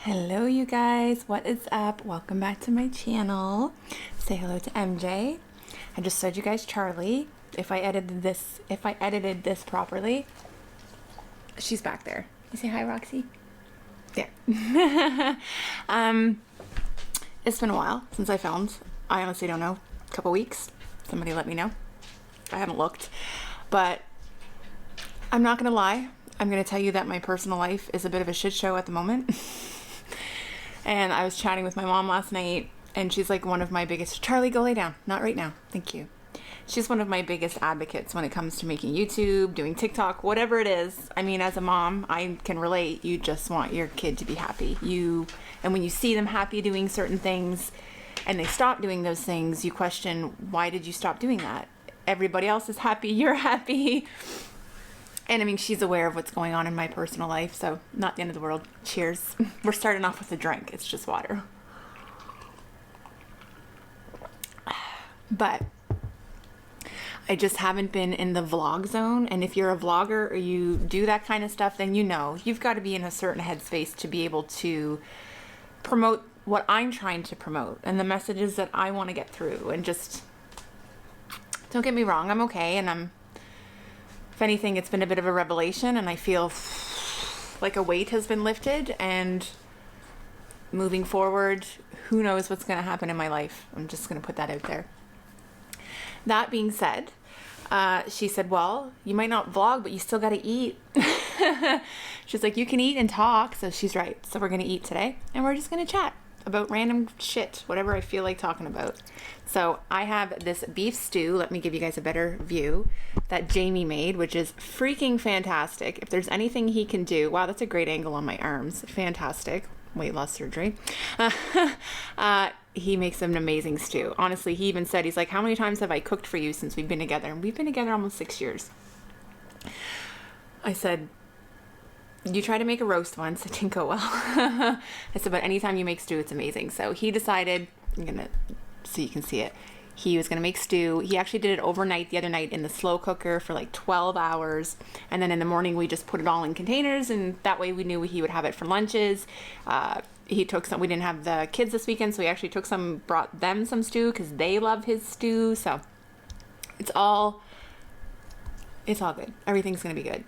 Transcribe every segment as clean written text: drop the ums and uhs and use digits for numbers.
Hello you guys, what is up? Welcome back to my channel. Say hello to MJ. I just showed you guys Charlie. If I edited this properly, she's back there. You say hi, Roxy? Yeah. It's been a while since I filmed. I honestly don't know. A couple weeks. Somebody let me know. I haven't looked. But I'm not gonna lie. I'm gonna tell you that my personal life is a bit of a shit show at the moment. And I was chatting with my mom last night, and she's like one of my biggest, Charlie, go lay down. Not right now. Thank you. She's one of my biggest advocates when it comes to making YouTube, doing TikTok, whatever it is. I mean, as a mom, I can relate. You just want your kid to be happy. And when you see them happy doing certain things and they stop doing those things, you question, why did you stop doing that? Everybody else is happy. You're happy. And I mean, she's aware of what's going on in my personal life, so not the end of the world. Cheers. We're starting off with a drink. It's just water. But I just haven't been in the vlog zone. And if you're a vlogger or you do that kind of stuff, then you know you've got to be in a certain headspace to be able to promote what I'm trying to promote and the messages that I want to get through. And just don't get me wrong, I'm okay, and if anything, it's been a bit of a revelation, and I feel like a weight has been lifted, and moving forward, who knows what's going to happen in my life. I'm just going to put that out there. That being said, she said, well, you might not vlog, but you still got to eat. She's like, you can eat and talk. So she's right. So we're going to eat today, and we're just going to chat about random shit, whatever I feel like talking about. So I have this beef stew. Let me give you guys a better view that Jamie made, which is freaking fantastic. If there's anything he can do, wow, that's a great angle on my arms. Fantastic. Weight loss surgery. He makes an amazing stew. Honestly, he even said, he's like, how many times have I cooked for you since we've been together? And we've been together almost 6 years. I said, you tried to make a roast once. It didn't go well. I said, but anytime you make stew, it's amazing. So he decided, so you can see it, he was going to make stew. He actually did it overnight the other night in the slow cooker for like 12 hours. And then in the morning, we just put it all in containers. And that way we knew he would have it for lunches. He took some, we didn't have the kids this weekend. So he actually took some, brought them some stew because they love his stew. So it's all good. Everything's going to be good.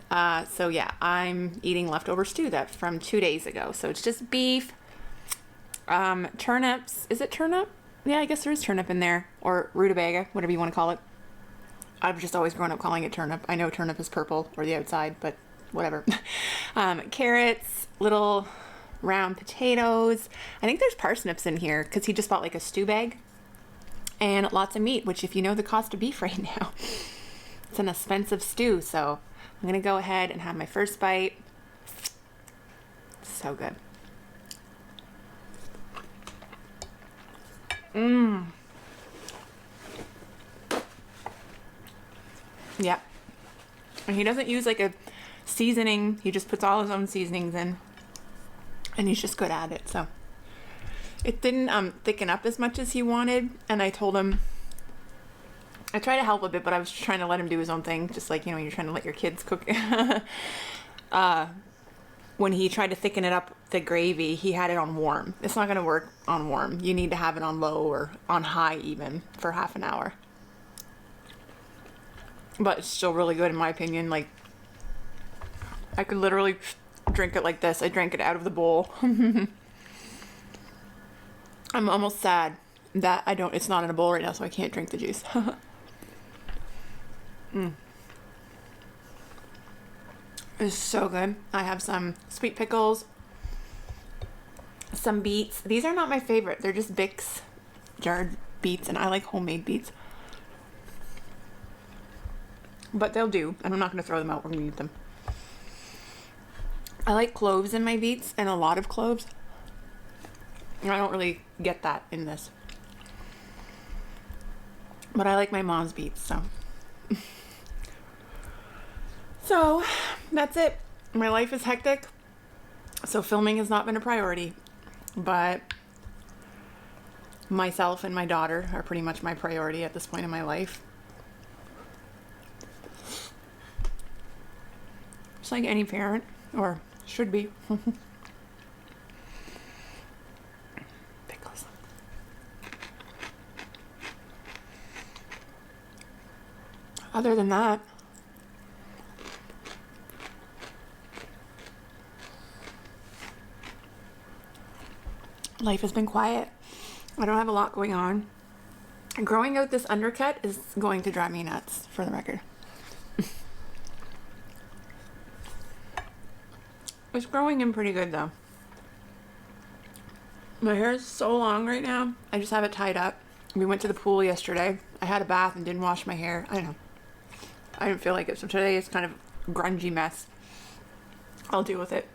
So yeah, I'm eating leftover stew that from 2 days ago. So it's just beef, turnips. Is it turnip? Yeah, I guess there is turnip in there, or rutabaga, whatever you want to call it. I've just always grown up calling it turnip. I know turnip is purple or the outside, but whatever. Carrots, little round potatoes. I think there's parsnips in here because he just bought like a stew bag, and lots of meat, which if you know the cost of beef right now, it's an expensive stew. So I'm going to go ahead and have my first bite. So good. Yeah. And he doesn't use like a seasoning. He just puts all his own seasonings in, and he's just good at it. So it didn't thicken up as much as he wanted. And I told him, I tried to help a bit, but I was trying to let him do his own thing. Just like, you're trying to let your kids cook. When he tried to thicken it up, the gravy, he had it on warm. It's not going to work on warm. You need to have it on low or on high even for half an hour. But it's still really good in my opinion. Like, I could literally drink it like this. I drank it out of the bowl. I'm almost sad that it's not in a bowl right now, so I can't drink the juice. It's so good. I have some sweet pickles, some beets. These are not my favorite. They're just Bix jarred beets, and I like homemade beets. But they'll do, and I'm not going to throw them out. We're going to eat them. I like cloves in my beets, and a lot of cloves. I don't really get that in this. But I like my mom's beets, so. So, that's it. My life is hectic, so filming has not been a priority, but myself and my daughter are pretty much my priority at this point in my life. Just like any parent, or should be. Other than that, life has been quiet. I don't have a lot going on. Growing out this undercut is going to drive me nuts, for the record. It's growing in pretty good though. My hair is so long right now. I just have it tied up. We went to the pool yesterday. I had a bath and didn't wash my hair. I don't know. I didn't feel like it. So today it's kind of a grungy mess. I'll deal with it.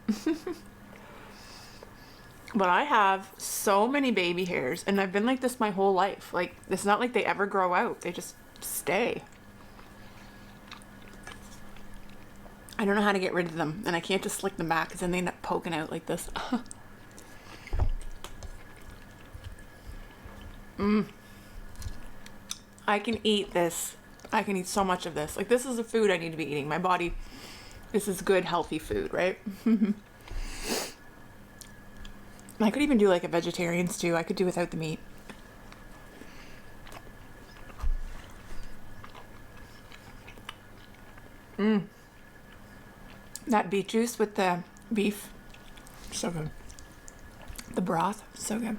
But I have so many baby hairs, and I've been like this my whole life. Like, it's not like they ever grow out. They just stay. I don't know how to get rid of them, and I can't just slick them back because then they end up poking out like this. I can eat this. I can eat so much of this. Like, this is the food I need to be eating. My body, this is good, healthy food, right? I could even do like a vegetarian stew. I could do without the meat. That beet juice with the beef, so good. The broth, so good.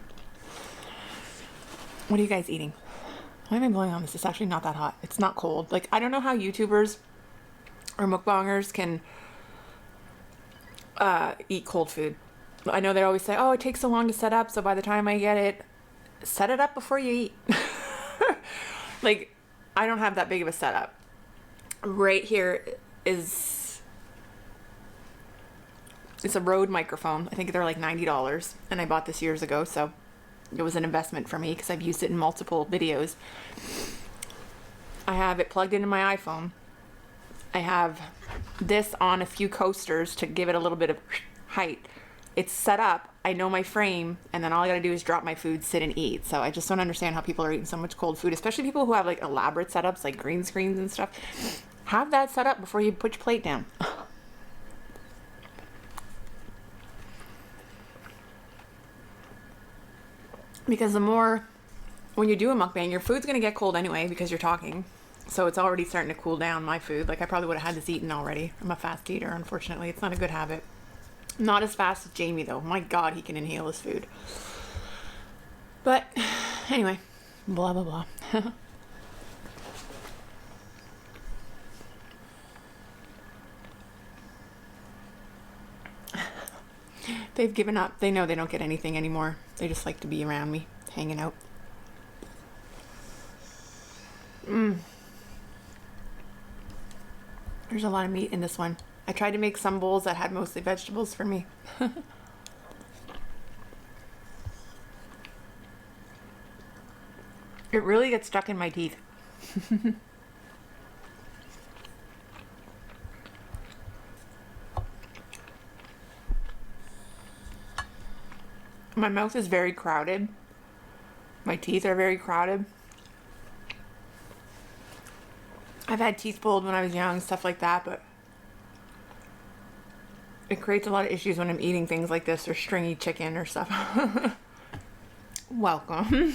What are you guys eating? Why am I blowing on this? It's actually not that hot. It's not cold. Like, I don't know how YouTubers or mukbangers can eat cold food. I know they always say, oh, it takes so long to set up, so by the time I get it, set it up before you eat. Like, I don't have that big of a setup. Right here is, it's a Rode microphone. I think they're like $90, and I bought this years ago, so it was an investment for me because I've used it in multiple videos. I have it plugged into my iPhone. I have this on a few coasters to give it a little bit of height. It's set up. I know my frame, and then all I gotta do is drop my food, sit and eat. So I just don't understand how people are eating so much cold food, especially people who have like elaborate setups, like green screens and stuff. Have that set up before you put your plate down. Because the more, when you do a mukbang, your food's gonna get cold anyway because you're talking. So it's already starting to cool down, my food. Like, I probably would have had this eaten already. I'm a fast eater, unfortunately. It's not a good habit. Not as fast as Jamie, though. My God, he can inhale his food. But anyway, blah, blah, blah. They've given up. They know they don't get anything anymore. They just like to be around me, hanging out. There's a lot of meat in this one. I tried to make some bowls that had mostly vegetables for me. It really gets stuck in my teeth. My mouth is very crowded. My teeth are very crowded. I've had teeth pulled when I was young, stuff like that, but it creates a lot of issues when I'm eating things like this or stringy chicken or stuff. Welcome.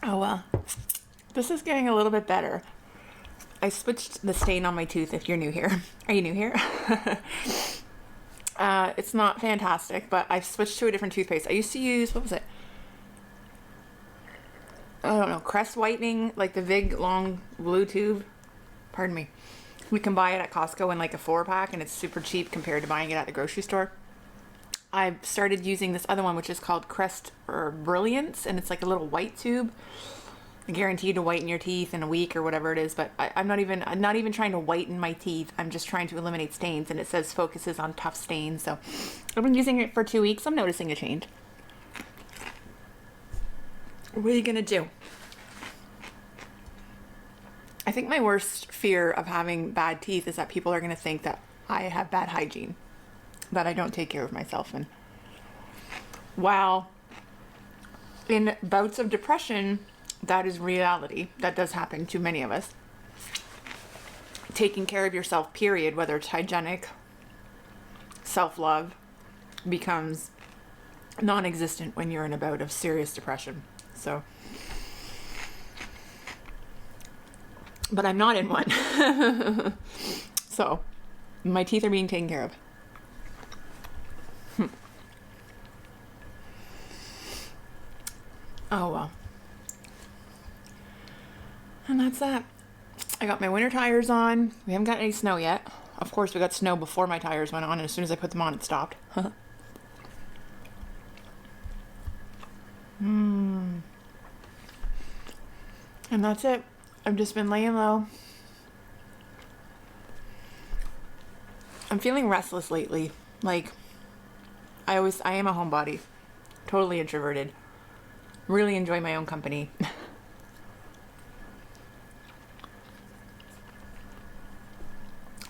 Oh well. This is getting a little bit better. I switched the stain on my tooth if you're new here. Are you new here? It's not fantastic, but I've switched to a different toothpaste. I used to use, what was it? I don't know, Crest whitening, like the big long blue tube. Pardon me. We can buy it at Costco in like a 4-pack, and it's super cheap compared to buying it at the grocery store. I've started using this other one, which is called Crest or Brilliance, and it's like a little white tube. Guaranteed to whiten your teeth in a week or whatever it is, but I'm not even trying to whiten my teeth. I'm just trying to eliminate stains, and it says focuses on tough stains. So I've been using it for 2 weeks. I'm noticing a change. What are you gonna do? I think my worst fear of having bad teeth is that people are gonna think that I have bad hygiene, that I don't take care of myself. And while in bouts of depression, that is reality. That does happen to many of us. Taking care of yourself, period, whether it's hygienic, self-love, becomes non-existent when you're in a bout of serious depression. So but I'm not in one. So my teeth are being taken care of. Oh well. And that's that. I got my winter tires on. We haven't got any snow yet. Of course, we got snow before my tires went on, and as soon as I put them on, it stopped. And that's it. I've just been laying low. I'm feeling restless lately. Like, I am a homebody. Totally introverted. Really enjoy my own company.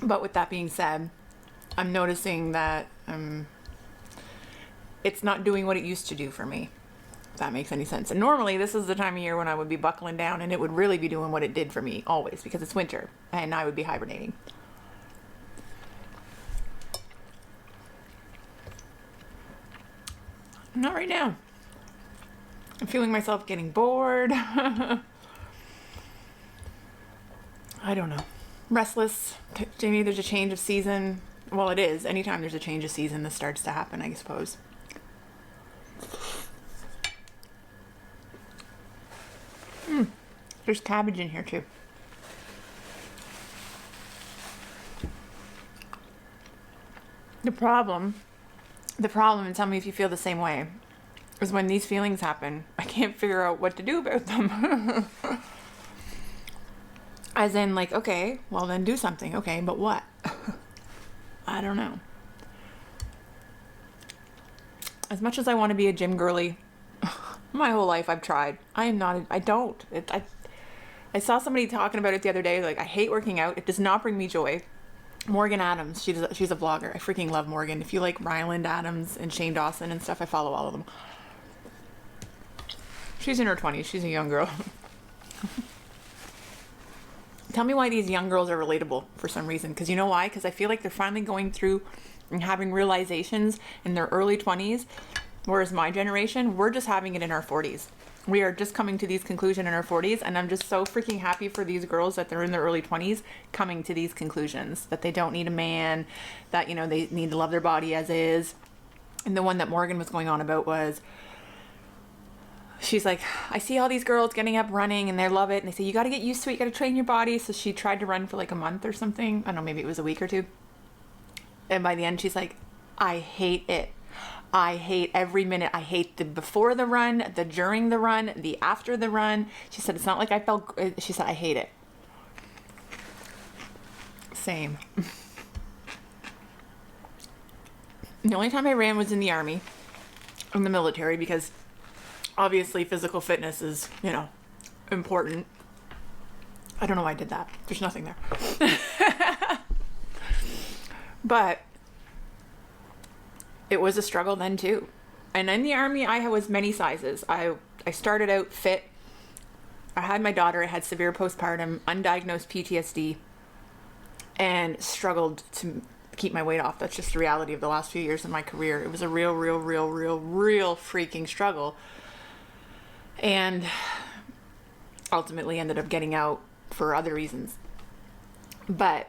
But with that being said, I'm noticing that it's not doing what it used to do for me, if that makes any sense. And normally this is the time of year when I would be buckling down and it would really be doing what it did for me always, because it's winter and I would be hibernating. Not right now. I'm feeling myself getting bored. I don't know. Restless. Jamie, there's a change of season. Well, it is. Anytime there's a change of season, this starts to happen, I suppose. There's cabbage in here too. The problem, and tell me if you feel the same way, is when these feelings happen, I can't figure out what to do about them. As in, like, okay, well then do something. Okay, but what? I don't know. As much as I want to be a gym girly, my whole life I've tried. I don't. I saw somebody talking about it the other day, like, I hate working out. It does not bring me joy. Morgan Adams, she's a vlogger. I freaking love Morgan. If you like Ryland Adams and Shane Dawson and stuff, I follow all of them. She's in her 20s. She's a young girl. Tell me why these young girls are relatable for some reason. Because you know why? Because I feel like they're finally going through and having realizations in their early 20s. Whereas my generation, we're just having it in our 40s. We are just coming to these conclusions in our 40s. And I'm just so freaking happy for these girls that they're in their early 20s coming to these conclusions. That they don't need a man. That, you know, they need to love their body as is. And the one that Morgan was going on about was, she's like, I see all these girls getting up running and they love it. And they say, you got to get used to it. You got to train your body. So she tried to run for like a month or something. I don't know, maybe it was a week or two. And by the end, she's like, I hate it. I hate every minute. I hate the before the run, the during the run, the after the run. She said, it's not like I felt, she said, I hate it. Same. The only time I ran was in the army, in the military, because obviously physical fitness is, you know, important. I don't know why I did that. There's nothing there. But it was a struggle then too. And in the army, I was many sizes. I started out fit. I had my daughter. I had severe postpartum, undiagnosed PTSD, and struggled to keep my weight off. That's just the reality of the last few years of my career. It was a real freaking struggle. And ultimately ended up getting out for other reasons. But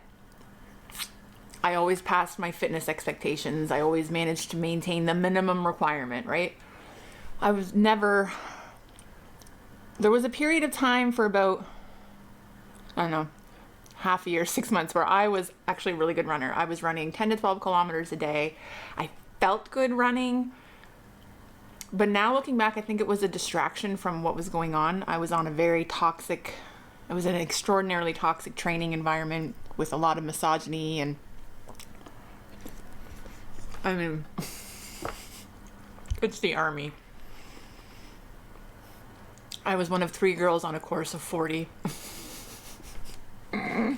I always passed my fitness expectations. I always managed to maintain the minimum requirement, right? I was never... There was a period of time for about, I don't know, half a year, 6 months, where I was actually a really good runner. I was running 10 to 12 kilometers a day. I felt good running. But now looking back, I think it was a distraction from what was going on. I was on a very toxic... I was in an extraordinarily toxic training environment with a lot of misogyny and... I mean, it's the army. I was one of 3 girls on a course of 40. You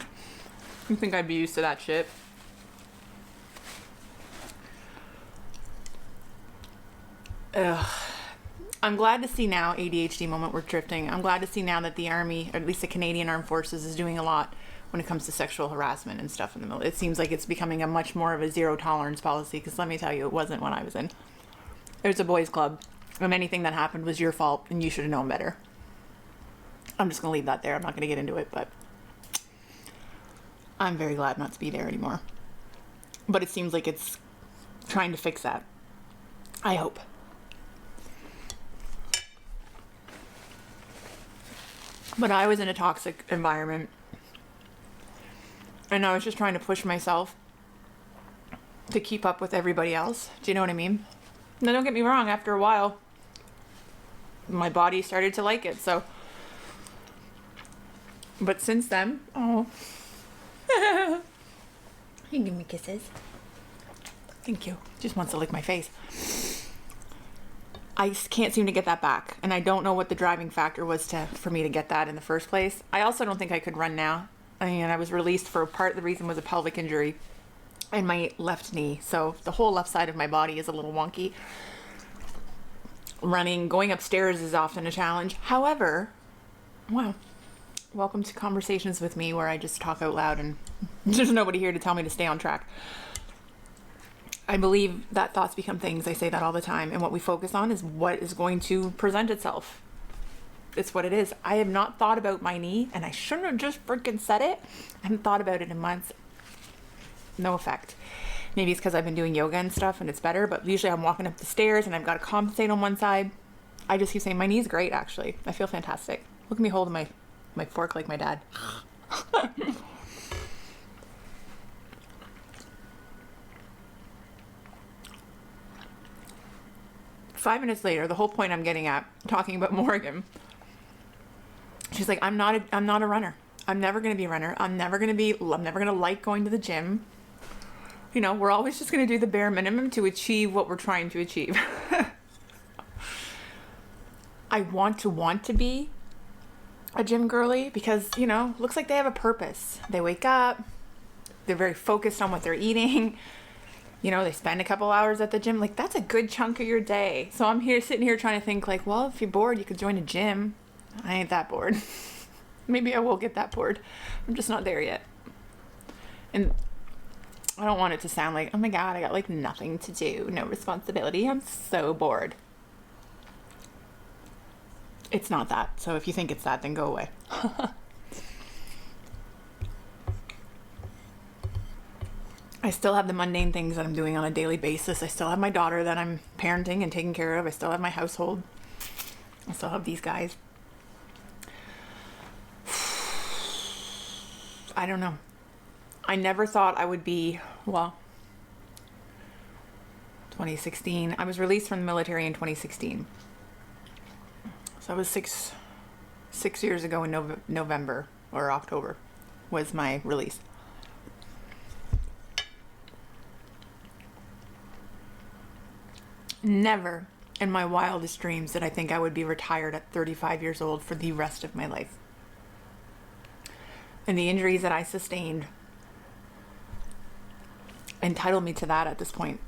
think I'd be used to that shit? Ugh. I'm glad to see now, ADHD moment, we're drifting. I'm glad to see now that the Army, or at least the Canadian Armed Forces, is doing a lot when it comes to sexual harassment and stuff in the military. It seems like it's becoming a much more of a zero tolerance policy, because let me tell you, it wasn't when I was in. It was a boys' club, and anything that happened was your fault, and you should have known better. I'm just going to leave that there. I'm not going to get into it, but I'm very glad not to be there anymore. But it seems like it's trying to fix that. I hope. But I was in a toxic environment. And I was just trying to push myself to keep up with everybody else. Do you know what I mean? Now, don't get me wrong, after a while, my body started to like it, so. But since then, oh. You can give me kisses. Thank you. Just wants to lick my face. I can't seem to get that back. And I don't know what the driving factor was for me to get that in the first place. I also don't think I could run now. I mean, I was released for part of the reason was a pelvic injury in my left knee. So the whole left side of my body is a little wonky. Running, going upstairs is often a challenge. However, wow. Welcome to conversations with me where I just talk out loud and there's nobody here to tell me to stay on track. I believe that thoughts become things. I say that all the time. And what we focus on is what is going to present itself. It's what it is. I have not thought about my knee, and I shouldn't have just freaking said it. I haven't thought about it in months. No effect. Maybe it's because I've been doing yoga and stuff and it's better, but usually I'm walking up the stairs and I've got to compensate on one side. I just keep saying my knee's great, actually. I feel fantastic. Look at me holding my fork like my dad. 5 minutes later, the whole point I'm getting at, talking about Morgan, she's like, I'm not a runner. I'm never going to be a runner. I'm never going to like going to the gym. You know, we're always just going to do the bare minimum to achieve what we're trying to achieve. I want to be a gym girly because, you know, looks like they have a purpose. They wake up, they're very focused on what they're eating. You know, they spend a couple hours at the gym. Like, that's a good chunk of your day. So I'm sitting here trying to think like, well, if you're bored, you could join a gym. I ain't that bored. Maybe I will get that bored. I'm just not there yet. And I don't want it to sound like, oh my God, I got like nothing to do, no responsibility. I'm so bored. It's not that. So if you think it's that, then go away. I still have the mundane things that I'm doing on a daily basis. I still have my daughter that I'm parenting and taking care of. I still have my household. I still have these guys. I don't know. I never thought I would be, well, 2016. I was released from the military in 2016. So it was six years ago in November or October was my release. Never in my wildest dreams did I think I would be retired at 35 years old for the rest of my life. And the injuries that I sustained entitled me to that at this point.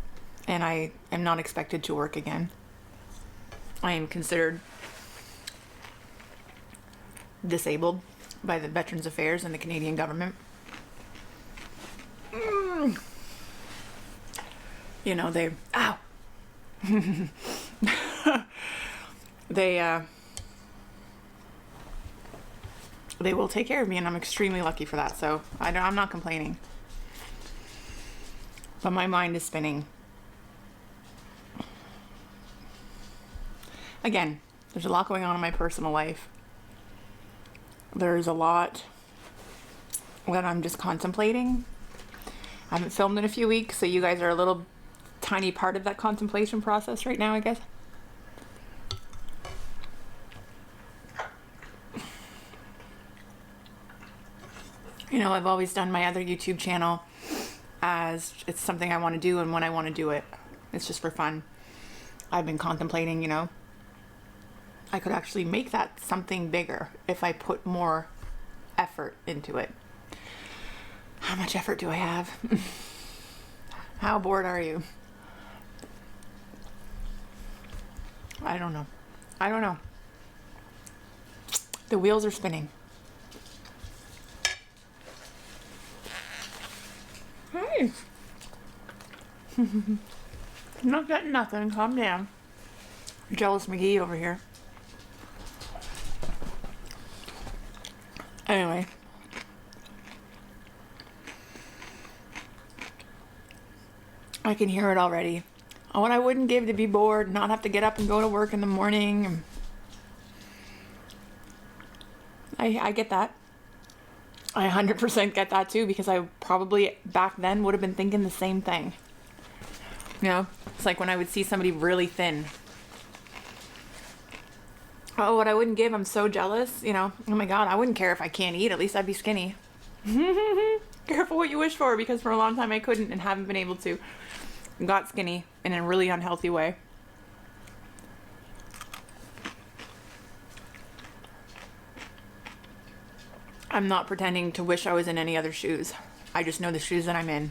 And I am not expected to work again. I am considered disabled by the Veterans Affairs and the Canadian government. You know, they they will take care of me, and I'm extremely lucky for that. So I'm not complaining, but my mind is spinning. Again, there's a lot going on in my personal life. There's a lot that I'm just contemplating. I haven't filmed in a few weeks, so you guys are a little tiny part of that contemplation process right now, I guess. You know, I've always done my other YouTube channel as it's something I want to do and when I want to do it. It's just for fun. I've been contemplating, you know, I could actually make that something bigger if I put more effort into it. How much effort do I have? How bored are you? I don't know. The wheels are spinning. Hey. I'm not getting nothing. Calm down. Jealous McGee over here. Anyway. I can hear it already. Oh, what I wouldn't give to be bored, not have to get up and go to work in the morning. I get that. I 100% get that too, because I probably back then would have been thinking the same thing. You know, it's like when I would see somebody really thin. Oh, what I wouldn't give, I'm so jealous. You know, oh my God, I wouldn't care if I can't eat. At least I'd be skinny. Careful what you wish for, because for a long time I couldn't and haven't been able to. Got skinny in a really unhealthy way. I'm not pretending to wish I was in any other shoes. I just know the shoes that I'm in,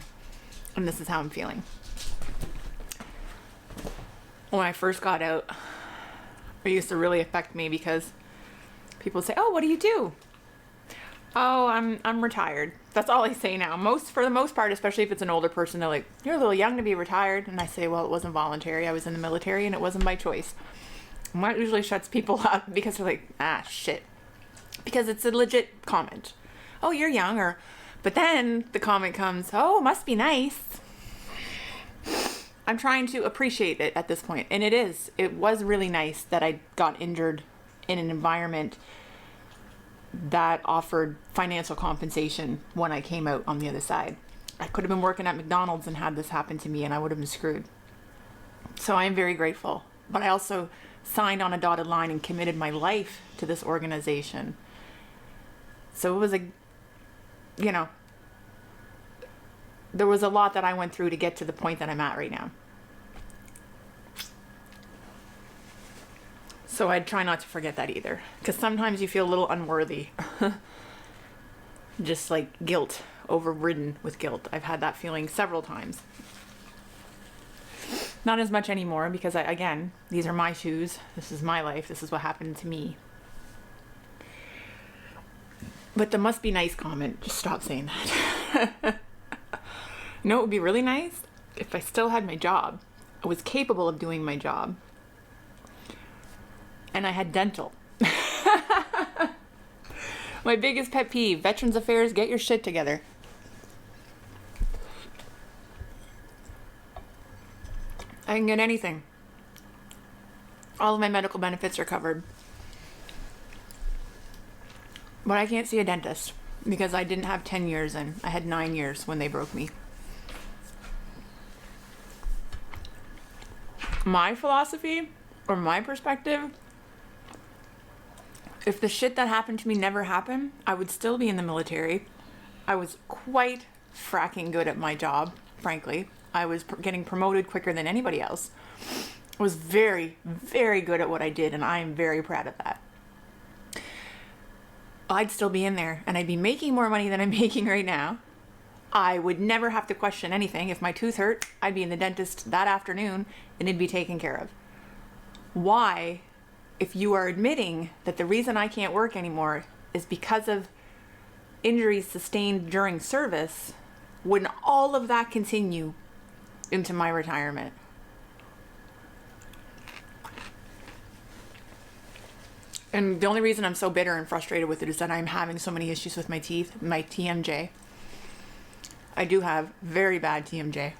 and this is how I'm feeling. When I first got out, it used to really affect me because people say, "Oh, what do you do?" "Oh, I'm retired." That's all I say now. For the most part, especially if it's an older person, they're like, "You're a little young to be retired." And I say, "Well, it wasn't voluntary. I was in the military and it wasn't by choice." And that usually shuts people up because they're like, "Ah, shit." Because it's a legit comment. "Oh, you're young," but then the comment comes, "Oh, must be nice." I'm trying to appreciate it at this point. And it was really nice that I got injured in an environment that offered financial compensation when I came out on the other side. I could have been working at McDonald's and had this happen to me, and I would have been screwed. So I am very grateful. But I also signed on a dotted line and committed my life to this organization. So it was there was a lot that I went through to get to the point that I'm at right now. So I'd try not to forget that either. Because sometimes you feel a little unworthy. Just like guilt, overridden with guilt. I've had that feeling several times. Not as much anymore because, again, these are my shoes. This is my life. This is what happened to me. But the must be nice comment, just stop saying that. You know, it would be really nice if I still had my job. I was capable of doing my job. And I had dental. My biggest pet peeve, Veterans Affairs, get your shit together. I can get anything. All of my medical benefits are covered. But I can't see a dentist because I didn't have 10 years in. I had 9 years when they broke me. My philosophy, or my perspective, if the shit that happened to me never happened, I would still be in the military. I was quite fracking good at my job, frankly. I was getting promoted quicker than anybody else. I was very, very good at what I did, and I am very proud of that. I'd still be in there, and I'd be making more money than I'm making right now. I would never have to question anything. If my tooth hurt, I'd be in the dentist that afternoon, and it'd be taken care of. Why, if you are admitting that the reason I can't work anymore is because of injuries sustained during service, wouldn't all of that continue into my retirement? And the only reason I'm so bitter and frustrated with it is that I'm having so many issues with my teeth, my TMJ. I do have very bad TMJ.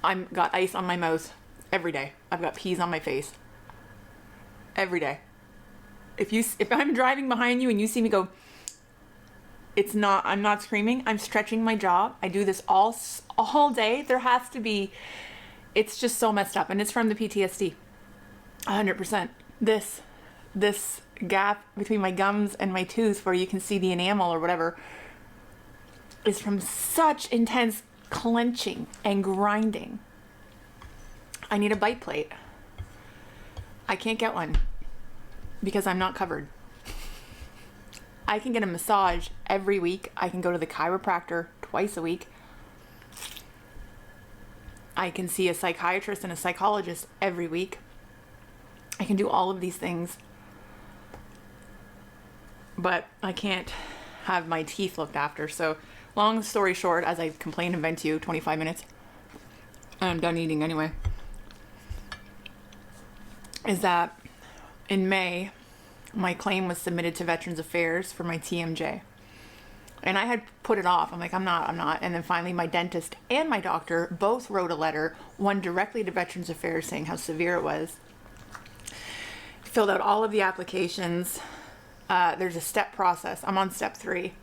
I've got ice on my mouth every day. I've got peas on my face every day. If I'm driving behind you and you see me go, I'm not screaming, I'm stretching my jaw. I do this all day. There has to be, it's just so messed up, and it's from the PTSD. 100%. This gap between my gums and my tooth where you can see the enamel or whatever is from such intense clenching and grinding. I need a bite plate. I can't get one because I'm not covered. I can get a massage every week. I can go to the chiropractor twice a week. I can see a psychiatrist and a psychologist every week. I can do all of these things. But I can't have my teeth looked after. So long story short, as I complain and vent to you, 25 minutes, and I'm done eating anyway, is that in May, my claim was submitted to Veterans Affairs for my TMJ. And I had put it off. I'm like, I'm not. And then finally my dentist and my doctor both wrote a letter, one directly to Veterans Affairs saying how severe it was. Filled out all of the applications. There's a step process. I'm on step 3.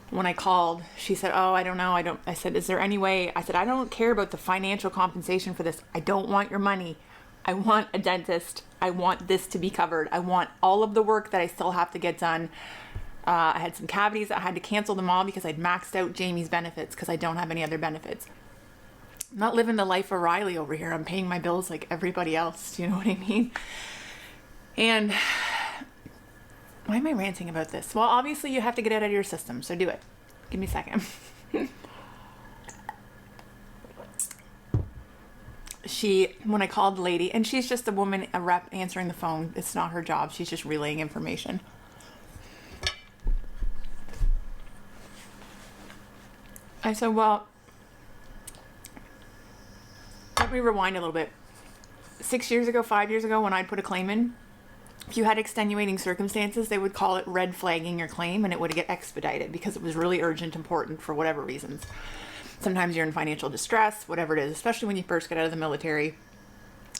When I called, she said, oh, I don't know. I said, is there any way? I said, I don't care about the financial compensation for this. I don't want your money. I want a dentist. I want this to be covered. I want all of the work that I still have to get done. I had some cavities. I had to cancel them all because I'd maxed out Jamie's benefits because I don't have any other benefits. I'm not living the life of Riley over here. I'm paying my bills like everybody else. Do you know what I mean? And why am I ranting about this? Well, obviously you have to get it out of your system, so do it. Give me a second. When I called the lady, and she's just a woman, a rep answering the phone. It's not her job. She's just relaying information. I said, well, let me rewind a little bit. 6 years ago, 5 years ago, when I'd put a claim in, if you had extenuating circumstances, they would call it red flagging your claim, and it would get expedited because it was really urgent, important for whatever reasons. Sometimes you're in financial distress, whatever it is, especially when you first get out of the military.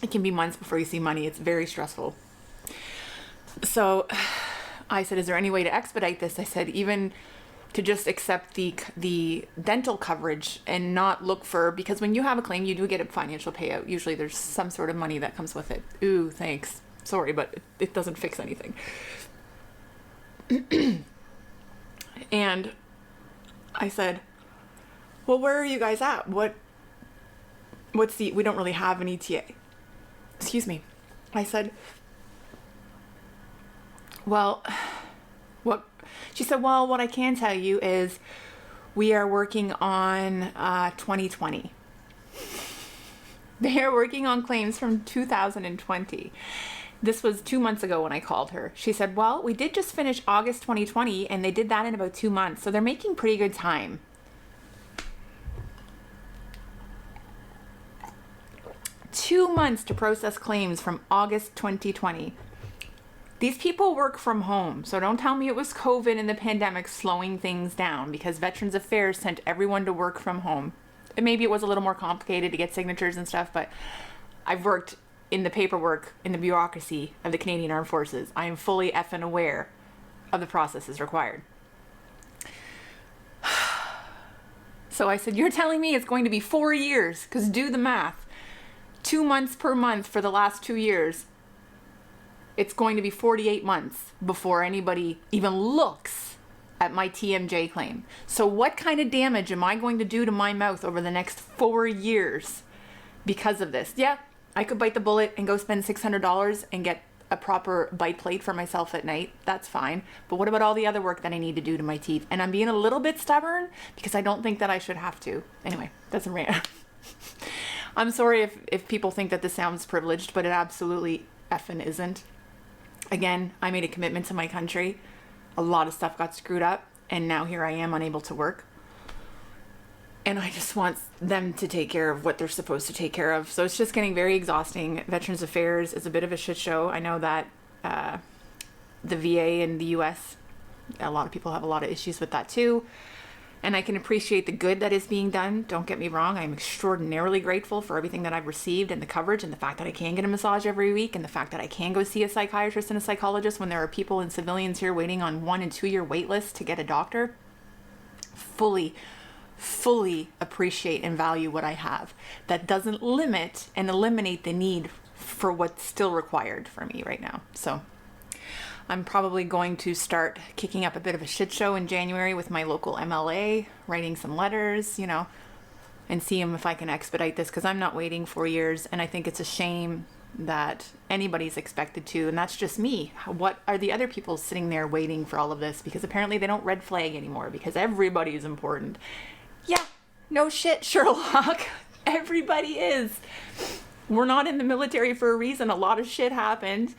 It can be months before you see money. It's very stressful. So I said, is there any way to expedite this? I said, even to just accept the dental coverage and not look for, because when you have a claim, you do get a financial payout. Usually there's some sort of money that comes with it. Ooh, thanks. Sorry, but it doesn't fix anything. And I said, well, where are you guys at? We don't really have an ETA. Excuse me. I said, well, what? She said, well, what I can tell you is we are working on 2020. They are working on claims from 2020. This was 2 months ago when I called her. She said, well, we did just finish August 2020, and they did that in about 2 months. So they're making pretty good time. Two months to process claims from August 2020. These people work from home, so don't tell me it was COVID and the pandemic slowing things down, because Veterans Affairs sent everyone to work from home. And maybe it was a little more complicated to get signatures and stuff, but I've worked in the paperwork, in the bureaucracy of the Canadian Armed Forces. I am fully effing aware of the processes required. So I said, you're telling me it's going to be 4 years, because do the math. 2 months per month for the last 2 years. It's going to be 48 months before anybody even looks at my TMJ claim. So what kind of damage am I going to do to my mouth over the next 4 years because of this? Yeah, I could bite the bullet and go spend $600 and get a proper bite plate for myself at night. That's fine. But what about all the other work that I need to do to my teeth? And I'm being a little bit stubborn because I don't think that I should have to. Anyway, that's a rant. I'm sorry if people think that this sounds privileged, but it absolutely effing isn't. Again, I made a commitment to my country. A lot of stuff got screwed up, and now here I am unable to work. And I just want them to take care of what they're supposed to take care of. So it's just getting very exhausting. Veterans Affairs is a bit of a shit show. I know that the VA in the US, a lot of people have a lot of issues with that too. And I can appreciate the good that is being done. Don't get me wrong. I'm extraordinarily grateful for everything that I've received and the coverage and the fact that I can get a massage every week and the fact that I can go see a psychiatrist and a psychologist when there are people and civilians here waiting on 1 and 2 year wait lists to get a doctor. Fully appreciate and value what I have. That doesn't limit and eliminate the need for what's still required for me right now. So I'm probably going to start kicking up a bit of a shit show in January with my local MLA, writing some letters, and seeing if I can expedite this, because I'm not waiting 4 years, and I think it's a shame that anybody's expected to, and that's just me. What are the other people sitting there waiting for all of this? Because apparently they don't red flag anymore, because everybody is important. Yeah, no shit, Sherlock. Everybody is. We're not in the military for a reason. A lot of shit happened.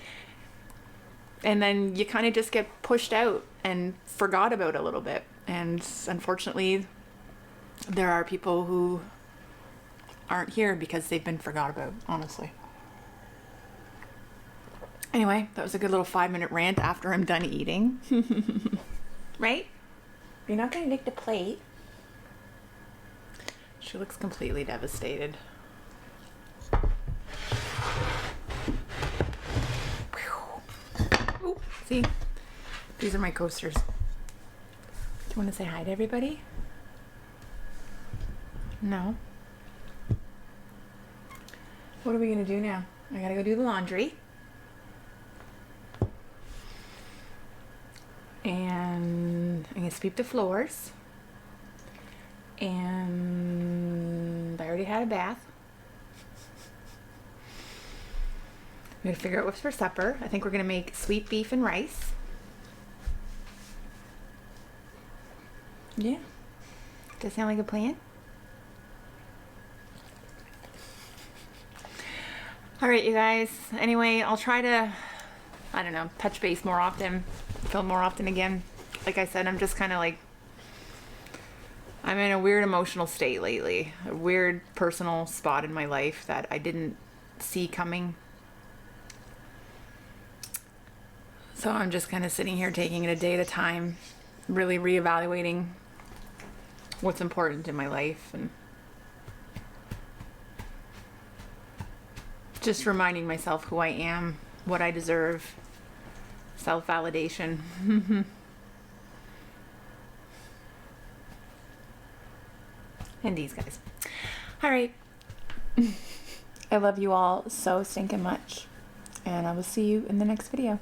And then you kind of just get pushed out and forgot about a little bit. And unfortunately, there are people who aren't here because they've been forgot about, honestly. Anyway, that was a good little 5-minute rant after I'm done eating. Right? You're not gonna nick the plate. She looks completely devastated. Ooh, see? These are my coasters. Do you want to say hi to everybody? No? What are we gonna do now? I gotta go do the laundry. And I'm gonna sweep the floors. And I already had a bath. I'm gonna figure out what's for supper. I think we're gonna make sweet beef and rice. Yeah. Does that sound like a plan? All right, you guys. Anyway, I'll try to, I don't know, touch base more often, film more often again. Like I said, I'm just kind of like, I'm in a weird emotional state lately. A weird personal spot in my life that I didn't see coming. So I'm just kind of sitting here taking it a day at a time, really reevaluating what's important in my life and just reminding myself who I am, what I deserve, self-validation. And these guys. All right. I love you all so stinking much. And I will see you in the next video.